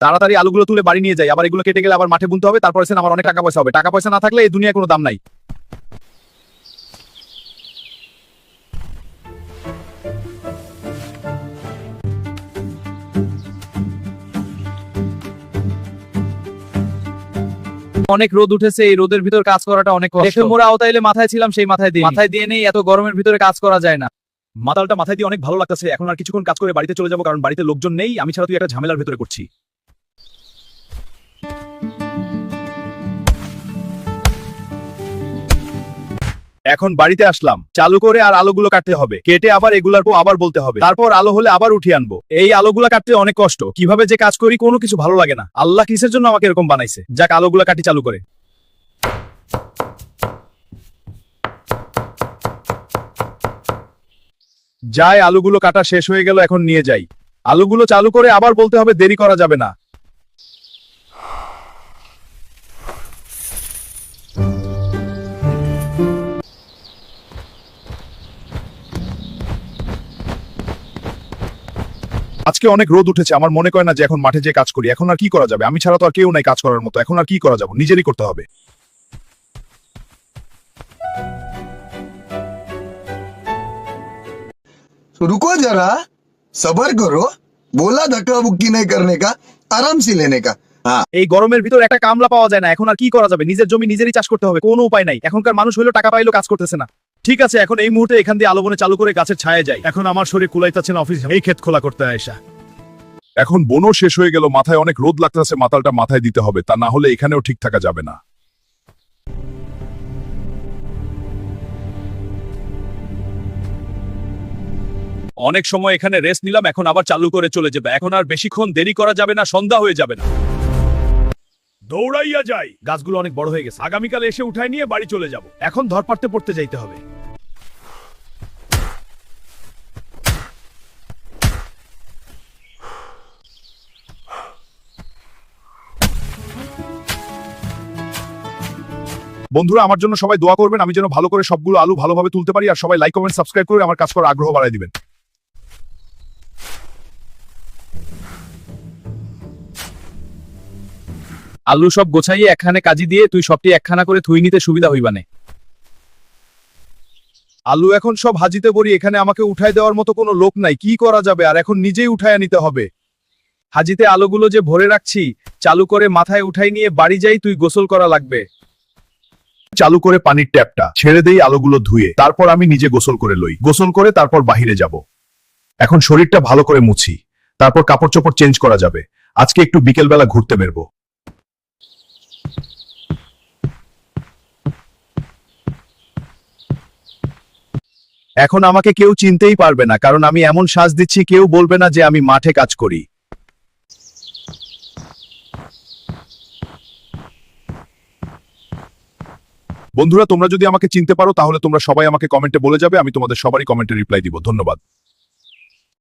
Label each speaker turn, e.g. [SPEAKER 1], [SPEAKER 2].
[SPEAKER 1] তাড়াতাড়ি আলুগুলো তুলে বাড়ি নিয়ে যাই, আবার এগুলো কেটে গেলে আবার মাঠে বুনতে হবে, তারপরে আমার অনেক টাকা পয়সা হবে। টাকা পয়সা না থাকলে এই দুনিয়ায় কোনো দাম নাই। অনেক রোদ উঠেছে, এই রোদের ভিতর কাজ করাটা অনেক কষ্ট। মোরা আওতাইলে মাথায় ছিলাম, সেই মাথায় দিয়ে নেই, এত গরমের ভিতরে কাজ করা যায় না। মাতালটা মাথায় দিয়ে অনেক ভালো লাগতেছে। এখন আর কিছুক্ষণ কাজ করে বাড়িতে চলে যাবো, কারণ বাড়িতে লোকজন নেই, আমি ছাড়া তুই একটা ঝামেলার ভিতরে করছি। এখন বাড়িতে আসলাম, চালু করে আর আলোগুলো কাটতে হবে, কেটে আবার এগুলার পর আবার বলতে হবে, তারপর আলো হলে আবার উঠিয়ে আনবো। এই আলোগুলা কাটতে অনেক কষ্ট, কিভাবে যে কাজ করি কোনো কিছু ভালো লাগে না। আল্লাহ কিসের জন্য আমাকে এরকম বানাইছে? যাক, আলোগুলা কাটি চালু করে। যাই, আলুগুলো কাটা শেষ হয়ে গেল, এখন নিয়ে যাই। আলুগুলো চালু করে আবার বলতে হবে, দেরি করা যাবে না। আজকে অনেক রোদ উঠেছে, আমার মনে করে না যে এখন মাঠে যে কাজ করি। এখন আর কি করা যাবে? আমি ছাড়া তো আর কেউ নাই কাজ করার মতো। এখন আর কি করা যাবে? নিজেরই করতে হবে।
[SPEAKER 2] रुको जरा, सबर करो। बोला धक्का बुक्की नहीं करने का, आराम से लेने का। हाँ,
[SPEAKER 1] এই গরমের ভিতর একটা কামলা পাওয়া যায় না। এখন আর কি করা যাবে? নিজের জমি নিজেরই চাষ করতে হবে, কোনো উপায় নাই। এখনকার মানুষ হইলো টাকা পাইলেও কাজ করতেছে না। ঠিক আছে, এখন এই মুহূর্তে এখান দিয়ে আলো বনে চালু করে গাছের ছায়া যায়। এখন আমার শরীর কুলাইতেছে না অফিস এই ক্ষেত খোলা করতে আয়সা। এখন বনও শেষ হয়ে গেল, মাথায় অনেক রোদ লাগতেছে, মাতালটা মাথায় দিতে হবে, তা না হলে এখানেও ঠিক থাকা যাবে না। অনেক সময় এখানে রেস্ট নিলাম, এখন আবার চালু করে চলে যাবে। এখন আর বেশিক্ষণ দেরি করা যাবে না, সন্ধ্যা হয়ে যাবে না। দৌড়াইয়া যাই, গাছগুলো অনেক বড় হয়ে গেছে, আগামীকাল এসে উঠায় নিয়ে বাড়ি চলে যাব। এখন ধরপাড়তে পড়তে যাইতে হবে। বন্ধুরা, আমার জন্য সবাই দোয়া করবেন, আমি যেন ভালো করে সবগুলো আলু ভালোভাবে তুলতে পারি। আর সবাই লাইক কমেন্ট সাবস্ক্রাইব করে আমার কাজ করার আগ্রহ বাড়ায় দিবেন। আলু সব গোছাইয়ে একখানে কাজি দিয়ে তুই সবটি একখানা করে থুই নিতে সুবিধা হইবানে। আলু এখন সব হাজিতে বড়ি, এখানে আমাকে উঠায় দেওয়ার মতো কোনো লোক নাই, কি করা যাবে? আর এখন নিজেই উঠায় নিতে হবে। হাজিতে আলুগুলো যে ভরে রাখছি, চালু করে মাথায় উঠাই নিয়ে বাড়ি যাই, তুই গোসল করা লাগবে। চালু করে পানির ট্যাপটা ছেড়ে দেই আলুগুলো ধুয়ে, তারপর আমি নিজে গোসল করে লই। গোসল করে তারপর বাহিরে যাব। এখন শরীরটা ভালো করে মুছি, তারপর কাপড় চোপড় চেঞ্জ করা যাবে। আজকে একটু বিকেলবেলা ঘুরতে বেরবো। এখন আমাকে কেউ চিনতেই পারবে না, কারণ আমি এমন সাজ দিচ্ছি, কেউ বলবে না যে আমি মাঠে কাজ করি। বন্ধুরা, তোমরা যদি আমাকে চিনতে পারো তাহলে তোমরা সবাই আমাকে কমেন্টে বলে যাবে, আমি তোমাদের সবারই কমেন্টে রিপ্লাই দিব। ধন্যবাদ।